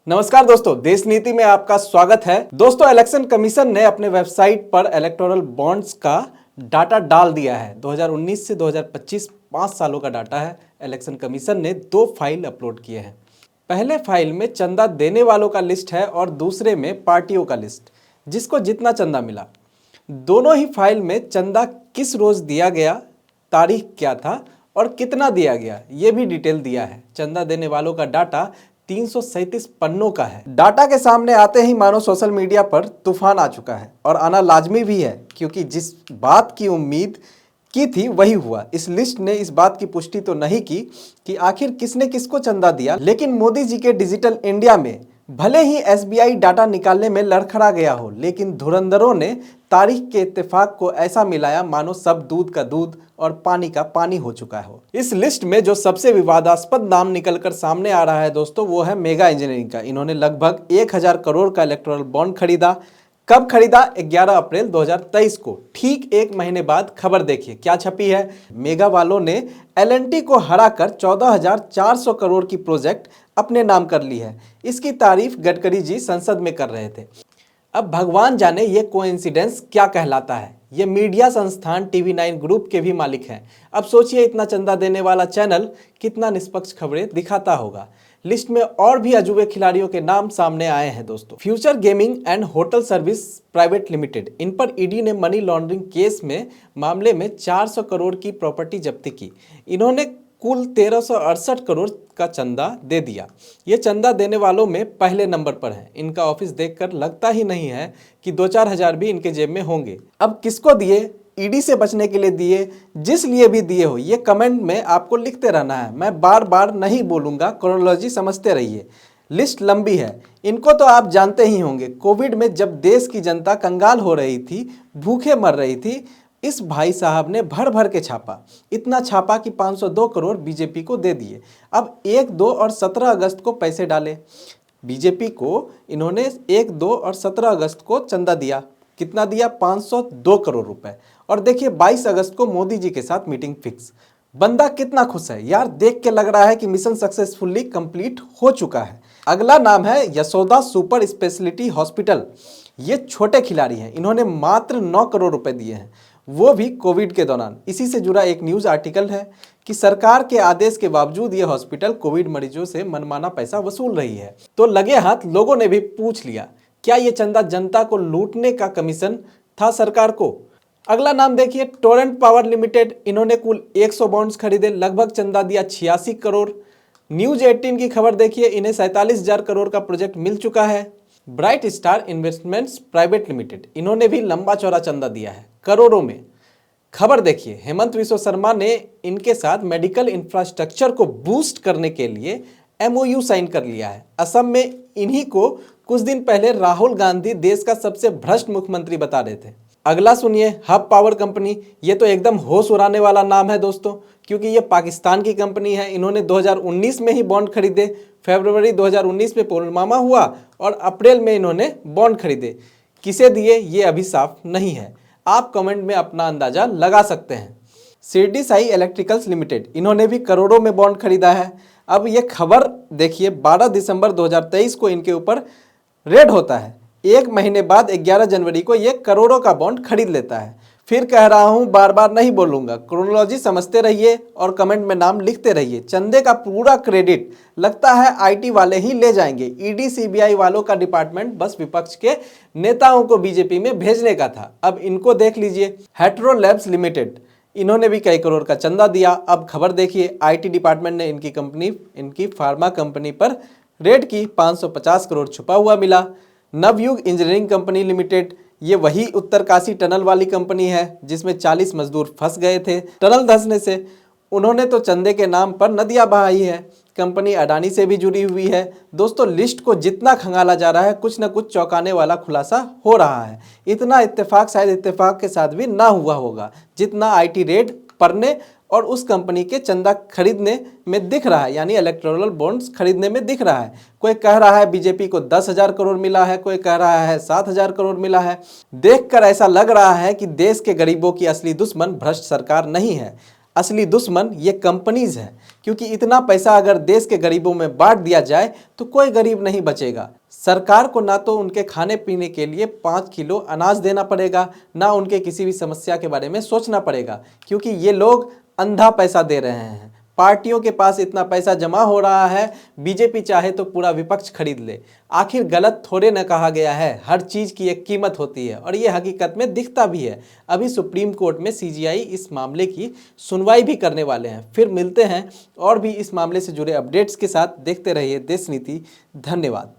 नमस्कार दोस्तों, देश नीति में आपका स्वागत है। दोस्तों, इलेक्शन कमीशन ने अपने वेबसाइट पर इलेक्टोरल बॉन्ड्स का डाटा डाल दिया है। 2019 से 2025 5 सालों का डाटा है। इलेक्शन कमीशन ने 2 फाइल अपलोड किए हैं। पहले फाइल में चंदा देने वालों का लिस्ट है और दूसरे में पार्टियों का लिस्ट, जिसको जितना चंदा मिला। दोनों ही फाइल में चंदा किस रोज दिया गया, तारीख क्या था और कितना दिया गया, ये भी डिटेल दिया है। चंदा देने वालों का डाटा 337 पन्नों का है। डाटा के सामने आते ही मानो सोशल मीडिया पर तूफान आ चुका है और आना लाजमी भी है, क्योंकि जिस बात की उम्मीद की थी वही हुआ। इस लिस्ट ने इस बात की पुष्टि तो नहीं की कि आखिर किसने किसको चंदा दिया, लेकिन मोदी जी के डिजिटल इंडिया में भले ही एसबीआई डाटा निकालने में लड़खड़ा गया हो, लेकिन धुरंधरों ने तारीख के इत्तेफाक को ऐसा मिलाया मानो सब दूध का दूध और पानी का पानी हो चुका हो। इस लिस्ट में जो सबसे विवादास्पद नाम निकलकर सामने आ रहा है दोस्तों, वो है मेगा इंजीनियरिंग का। इन्होंने लगभग 1000 करोड़ का इलेक्टोरल बॉन्ड खरीदा। कब खरीदा? 11 अप्रैल 2023 को। ठीक एक महीने बाद खबर देखिए क्या छपी है। मेगा वालों ने एलएनटी को हराकर 14,400 करोड़ की प्रोजेक्ट अपने नाम कर ली है। इसकी तारीफ गडकरी जी संसद में कर रहे थे। अब भगवान जाने ये कोइंसिडेंस क्या कहलाता है। ये मीडिया संस्थान टीवी9 ग्रुप के भी मालिक हैं। अब सोचिए, इतना चंदा देने वाला चैनल कितना निष्पक्ष खबरें दिखाता होगा। लिस्ट में और भी अजूबे खिलाड़ियों के नाम सामने आए हैं दोस्तों। Future gaming and hotel service private limited, इन पर ईडी ने मनी लॉन्ड्रिंग केस में मामले में 400 करोड़ की प्रॉपर्टी जब्ती की। इन्होंने कुल 1368 करोड़ का चंदा दे दिया। ये चंदा देने वालों में पहले नंबर पर है। इनका ऑफिस देखकर लगता ही नहीं है कि 2-4 हजार भी इनके जेब में होंगे। अब किसको दिए? ईडी से बचने के लिए दिए, जिस लिए भी दिए हो, ये कमेंट में आपको लिखते रहना है। मैं बार बार नहीं बोलूंगा, क्रोनोलॉजी समझते रहिए। लिस्ट लंबी है। इनको तो आप जानते ही होंगे। कोविड में जब देश की जनता कंगाल हो रही थी, भूखे मर रही थी, इस भाई साहब ने भर भर के छापा। इतना छापा कि 502 करोड़ बीजेपी को दे दिए। अब 1, 2 और 17 अगस्त को पैसे डाले। बीजेपी को इन्होंने 1, 2 और 17 अगस्त को चंदा दिया। कितना दिया? 502 करोड़ रुपए। और देखिए 22 अगस्त को मोदी जी के साथ मीटिंग फिक्स। बंदा कितना खुश है यार, देख के लग रहा है कि मिशन सक्सेसफुली कंप्लीट हो चुका है। अगला नाम है यशोदा सुपर स्पेशलिटी हॉस्पिटल। ये छोटे खिलाड़ी हैं। इन्होंने मात्र 9 करोड़ रुपए दिए हैं, वो भी कोविड के दौरान। इसी से जुड़ा एक न्यूज आर्टिकल है कि सरकार के आदेश के बावजूद ये हॉस्पिटल कोविड मरीजों से मनमाना पैसा वसूल रही है। तो लगे हाथ लोगों ने भी पूछ लिया, क्या ये चंदा जनता को लूटने का कमीशन था सरकार को? अगला नाम देखिए, टोरेंट पावर लिमिटेड। इन्होंने कुल 100 बॉन्ड्स खरीदे, लगभग चंदा दिया 86 करोड़। न्यूज 18 की खबर देखिए, इन्हें 47,000 करोड़ का प्रोजेक्ट मिल चुका है। Bright star investments private limited, इन्होंने भी लंबा चौड़ा चंदा दिया है करोड़ों में। खबर देखिए, हेमंत विश्व शर्मा ने इनके साथ मेडिकल इंफ्रास्ट्रक्चर को बूस्ट करने के लिए एमओयू साइन कर लिया है। असम में इन्हीं को कुछ दिन पहले राहुल गांधी देश का सबसे भ्रष्ट मुख्यमंत्री बता रहे थे। अगला सुनिए, हब पावर कंपनी। ये तो एकदम होश उड़ाने वाला नाम है दोस्तों, क्योंकि ये पाकिस्तान की कंपनी है। इन्होंने 2019 में ही बॉन्ड खरीदे। फरवरी 2019 में पुलवामा हुआ और अप्रैल में इन्होंने बॉन्ड खरीदे। किसे दिए ये अभी साफ नहीं है। आप कमेंट में अपना अंदाजा लगा सकते हैं। शिरडी साई इलेक्ट्रिकल्स लिमिटेड, इन्होंने भी करोड़ों में बॉन्ड खरीदा है। अब ये खबर देखिए, 12 दिसंबर 2023 को इनके ऊपर रेड होता है। एक महीने बाद 11 जनवरी को ये करोड़ों का बॉन्ड खरीद लेता है। फिर कह रहा हूं, बार बार नहीं बोलूंगा, क्रोनोलॉजी समझते रहिए और कमेंट में नाम लिखते रहिए। चंदे का पूरा क्रेडिट लगता है आईटी वाले ही ले जाएंगे। ईडी सीबीआई वालों का डिपार्टमेंट बस विपक्ष के नेताओं को बीजेपी में भेजने का था। अब इनको देख लीजिए, हेट्रो लैब्स लिमिटेड, इन्होंने भी कई करोड़ का चंदा दिया। अब खबर देखिए, आईटी डिपार्टमेंट ने इनकी फार्मा कंपनी पर रेड की, 550 करोड़ छुपा हुआ मिला। नवयुग इंजीनियरिंग कंपनी लिमिटेड, ये वही उत्तरकाशी टनल वाली कंपनी है जिसमें 40 मजदूर फंस गए थे टनल धंसने से। उन्होंने तो चंदे के नाम पर नदियां बहाई है। कंपनी अडानी से भी जुड़ी हुई है। दोस्तों, लिस्ट को जितना खंगाला जा रहा है, कुछ न कुछ चौंकाने वाला खुलासा हो रहा है। इतना इत्तेफाक शायद इत्तेफाक के साथ भी ना हुआ होगा जितना आईटी रेड पड़ने और उस कंपनी के चंदा खरीदने में दिख रहा है, यानी इलेक्टोरल बॉन्ड्स खरीदने में दिख रहा है। कोई कह रहा है बीजेपी को 10,000 करोड़ मिला है, कोई कह रहा है 7,000 करोड़ मिला है। देखकर ऐसा लग रहा है कि देश के गरीबों की असली दुश्मन भ्रष्ट सरकार नहीं है, असली दुश्मन ये कंपनीज है, क्योंकि इतना पैसा अगर देश के गरीबों में बांट दिया जाए तो कोई गरीब नहीं बचेगा। सरकार को ना तो उनके खाने पीने के लिए 5 किलो अनाज देना पड़ेगा, ना उनके किसी भी समस्या के बारे में सोचना पड़ेगा, क्योंकि ये लोग अंधा पैसा दे रहे हैं। पार्टियों के पास इतना पैसा जमा हो रहा है, बीजेपी चाहे तो पूरा विपक्ष खरीद ले। आखिर गलत थोड़े न कहा गया है, हर चीज़ की एक कीमत होती है और ये हकीकत में दिखता भी है। अभी सुप्रीम कोर्ट में सीजीआई इस मामले की सुनवाई भी करने वाले हैं। फिर मिलते हैं और भी इस मामले से जुड़े अपडेट्स के साथ। देखते रहिए देश नीति। धन्यवाद।